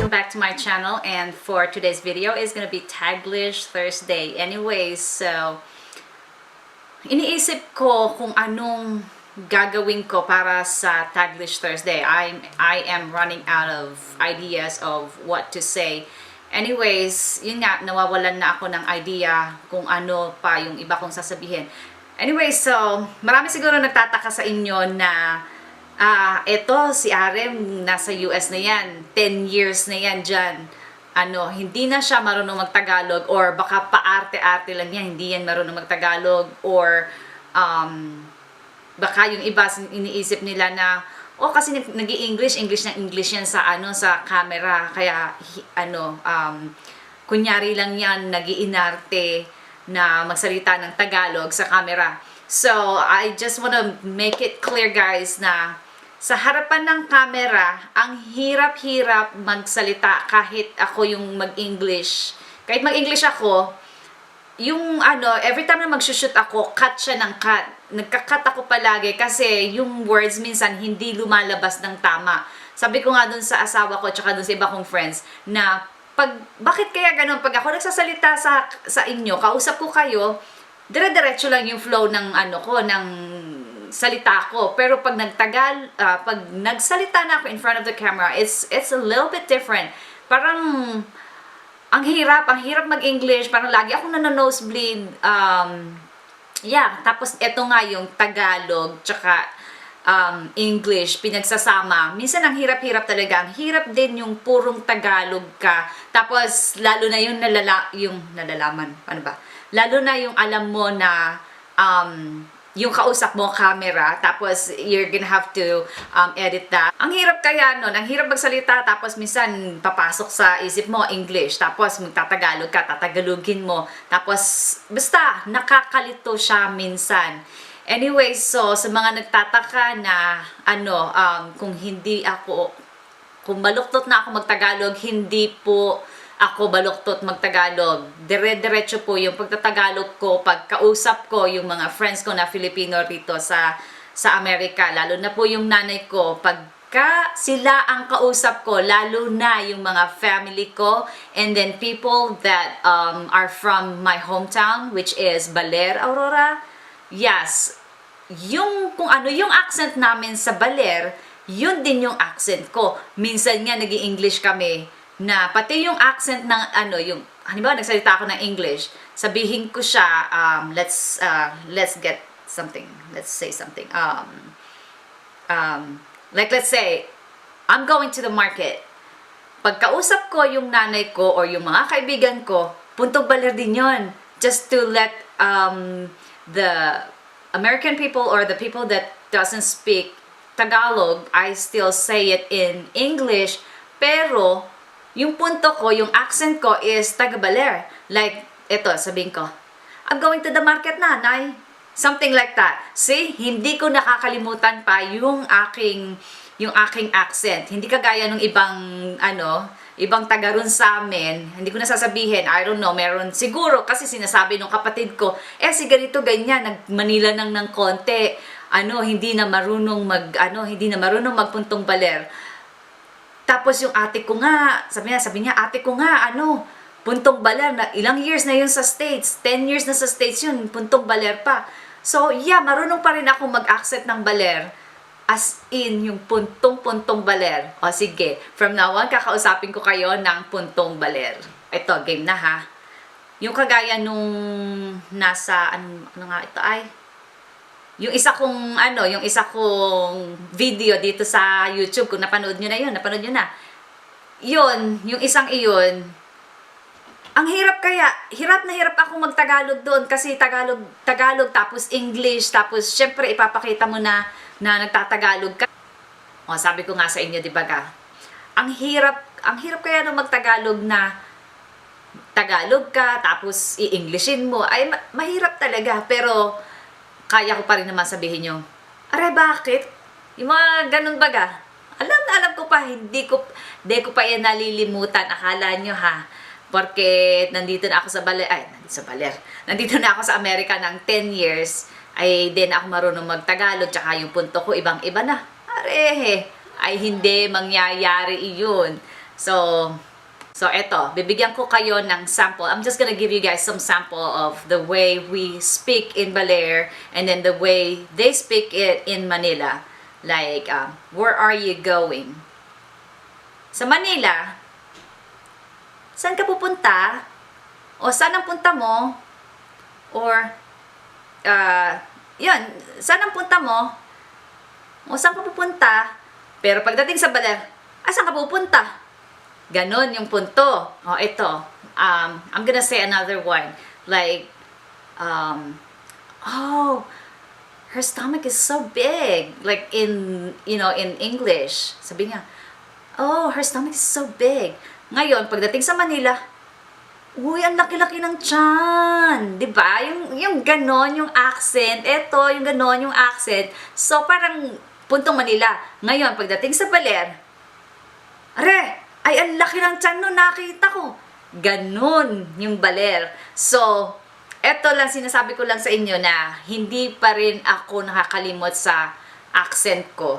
welcome back to my channel, and for today's video is gonna be Taglish Thursday. Anyways, so iniisip ko kung anong gagawin ko para sa Taglish Thursday. I am running out of ideas of what to say. Anyways, yun nga, nawawalan na ako ng idea kung ano pa yung iba kong sasabihin. Anyways, so marami siguro nagtataka sa inyo na ito si Arem nasa US na yan, 10 years na yan dyan. Hindi na siya marunong magtagalog, or baka paarte-arte lang yan, hindi yan marunong magtagalog, or baka yung iba iniisip nila na kasi nag-i-English yan sa sa camera, kaya kunyari lang yan nag-iinarte na magsalita ng Tagalog sa camera. So I just wanna make it clear, guys, na sa harapan ng camera, ang hirap-hirap magsalita kahit ako yung mag-English. Kahit mag-English ako, yung every time na mag-shoot ako, cut siya ng cut. Nagka-cut ako palagi kasi yung words minsan hindi lumalabas ng tama. Sabi ko nga dun sa asawa ko tsaka dun sa iba kong friends na bakit kaya ganun? Pag ako nagsasalita sa inyo, kausap ko kayo, dire-diretso lang yung flow ng ng salita ko. Pero pag pag nagsalita na ako in front of the camera, it's a little bit different. Parang ang hirap mag-English, parang lagi akong nano-nosebleed. Tapos eto nga yung Tagalog tsaka English pinagsasama. Minsan ang hirap-hirap talaga. Ang hirap din yung purong Tagalog ka. Tapos lalo na yung nalalaman. Ano ba? Lalo na yung alam mo na yung kausap mo camera, tapos you're gonna have to edit that. Ang hirap kaya nun, ang hirap magsalita, tapos minsan papasok sa isip mo English, tapos magtatagalog ka, tatagalogin mo, tapos basta nakakalito siya minsan. Anyway, so sa mga nagtataka na kung baluktot na ako magtagalog, hindi po ako baluktot magtagalog. Dire-diretso po yung pagtatagalog ko, pagkausap ko yung mga friends ko na Filipino rito sa Amerika. Lalo na po yung nanay ko, pagka sila ang kausap ko, lalo na yung mga family ko, and then people that are from my hometown, which is Baler, Aurora. Yes, yung yung accent namin sa Baler, yun din yung accent ko. Minsan nga nag-i-English kami, na pati yung accent ng yung halimbawa nagsalita ako ng English, sabihin ko siya let's get something, let's say something like let's say I'm going to the market. Pagkausap ko yung nanay ko or yung mga kaibigan ko, puntong Baler din yon, just to let the American people or the people that doesn't speak Tagalog, I still say it in English, pero yung punto ko, yung accent ko is taga-Baler. Like, eto, sabihin ko, I'm going to the market na, Nay. Something like that. See, hindi ko nakakalimutan pa yung aking accent. Hindi kagaya ng ibang taga ron sa amin. Hindi ko nasasabihin, I don't know, meron siguro kasi sinasabi ng kapatid ko, si ganito ganyan, nag-Manila nang ng konti. Hindi na marunong magpuntong Baler. Tapos yung ate ko nga, sabi niya, ate ko nga, puntong Baler, na ilang years na yun sa States, 10 years na sa States yun, puntong Baler pa. So, marunong pa rin ako mag-accent ng Baler, as in, yung puntong Baler. O sige, from now on, kakausapin ko kayo ng puntong Baler. Ito, game na ha. Yung kagaya nung nasa, ano nga ito ay, yung isa kong video dito sa YouTube, kung napanood nyo na. Yun, yung isang iyon, ang hirap na hirap ako magtagalog doon kasi Tagalog tapos English, tapos syempre ipapakita mo na nagtatagalog ka. Sabi ko nga sa inyo, di ba ka? Ang hirap kaya nung magtagalog na Tagalog ka, tapos i-Englishin mo. Ay, mahirap talaga, pero kaya ko pa rin naman sabihin nyo, aray, bakit? Yung mga ganun baga. Alam ko pa, di ko pa yan nalilimutan. Akala nyo ha, porque nandito na ako sa Baler, nandito na ako sa Amerika ng 10 years, ay din ako marunong magtagalog, tsaka yung punto ko ibang-iba na. Arehe, ay hindi mangyayari iyon. So eto, bibigyan ko kayo ng sample. I'm just gonna give you guys some sample of the way we speak in Baler and then the way they speak it in Manila. Like, where are you going? Sa Manila, saan ka pupunta? O saan ang punta mo? Or, yun, saan ang punta mo? O saan ka pupunta? Pero pagdating sa Baler, saan ka pupunta? Ganon yung punto. O, ito. I'm gonna say another one. Like, oh, her stomach is so big. Like in English. Sabi niya, oh, her stomach is so big. Ngayon, pagdating sa Manila, uy, ang laki-laki ng tiyan. Diba? Yung ganon, yung accent. Ito, yung ganon, yung accent. So, parang puntong Manila. Ngayon, pagdating sa Baler, are, ay, ang laki ng tiyan no, nakita ko. Ganon yung Baler. So, eto lang, sinasabi ko lang sa inyo na hindi pa rin ako nakakalimot sa accent ko.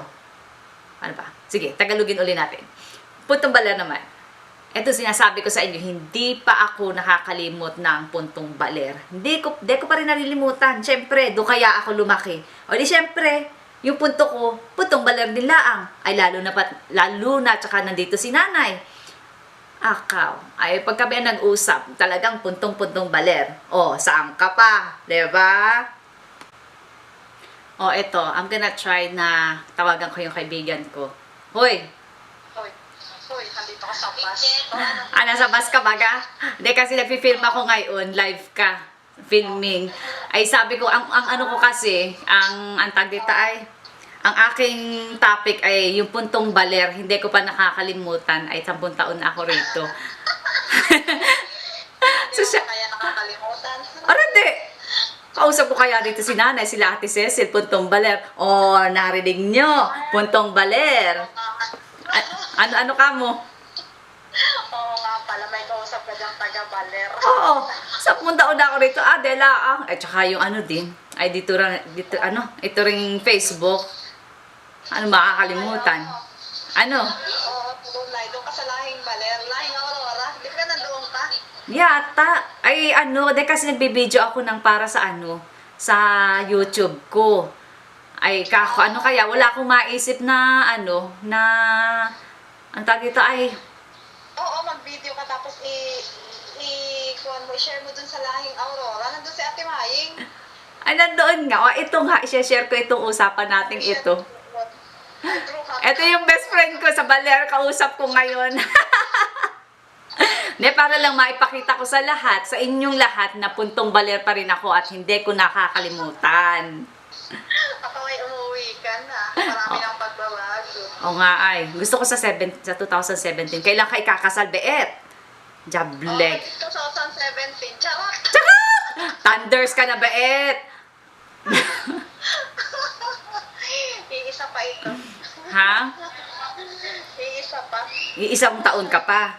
Ano ba? Sige, Tagalogin uli natin. Puntong Baler naman. Eto sinasabi ko sa inyo, hindi pa ako nakakalimot ng puntong Baler. Hindi ko pa rin nalilimutan. Siyempre, doon kaya ako lumaki. O di siyempre, yung punto ko, puntong Baler din laang. Ay lalo na, tsaka nandito si nanay. Akaw. Ay pag kami nag-usap, talagang puntong Baler. O, saan ka pa? Diba? O, eto, I'm gonna try na tawagan ko yung kaibigan ko. Hoy! Hoy, nandito ka sa bus. Nasa bus ka baga? Hindi kasi nagpi-film ako ngayon, live ka. Filming. Ay sabi ko, ang ano ko kasi, ang tag dito ay, ang aking topic ay yung puntong Baler. Hindi ko pa nakakalimutan. Ay 10 taon na ako rito. So, siya kaya nakakalimutan. Hindi. Kausap ko kaya dito si nanay, sila Ate Cecil, puntong Baler. Oh, narinig nyo, puntong Baler. Ano ka mo? Oo nga pala, may kausap ka diyang taga-Baler. Oo. Sa punta ako rito, Dela. Tsaka yung ano din. Ay, dito ito ring Facebook. Ano makakalimutan? Ano? Oo, doon ka sa lahing Baler. Lahing Aurora. Di ka nandoon ka? Yata. Ay, kasi nagbibideo ako ng para sa sa YouTube ko. Ay, kaya, wala akong maisip na, ang tawag dito ay, Oo, mag-video ka tapos i-share mo dun sa lahing Aurora. Nandun si Ate Maying. ay, nandoon nga. O, ito nga, i-share ko itong usapan natin ito. Ito yung best friend ko sa Baler, kausap ko ngayon. Para lang maipakita ko sa lahat, sa inyong lahat, na puntong Baler pa rin ako at hindi ko nakakalimutan. Ako ay umuwi ka na. Marami ng pagbabago. O nga ay, gusto ko sa 2017. Kailan ka ikakasal, Beet? Jableg. 2017. Charot! Thunders ka na, Beet! Iisa pa ito. Ha? Iisa pa. Iisang taon ka pa.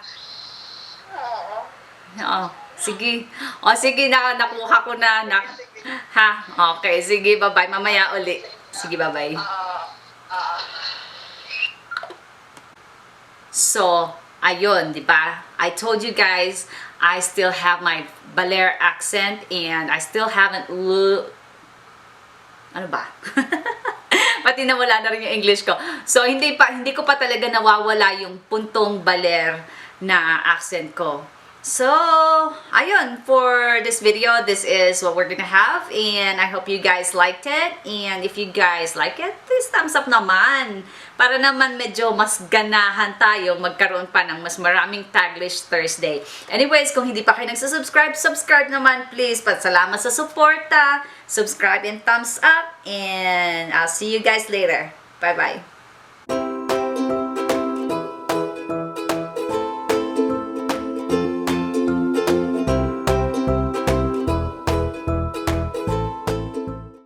Oo. Oo. Sige. O sige, nakuha ko na. Ha? Okay, sige, bye-bye. Mamaya uli. Sige, bye-bye. So, ayun, di ba? I told you guys, I still have my Baler accent and I still haven't ano ba? Pati nawala na rin yung English ko. So, hindi ko pa talaga nawawala yung puntong Baler na accent ko. So, ayun, for this video, this is what we're gonna have, and I hope you guys liked it, and if you guys like it, please thumbs up naman, para naman medyo mas ganahan tayo magkaroon pa ng mas maraming Taglish Thursday. Anyways, kung hindi pa kayo nagsusubscribe, subscribe naman please, salamat sa suporta, subscribe and thumbs up, and I'll see you guys later. Bye-bye.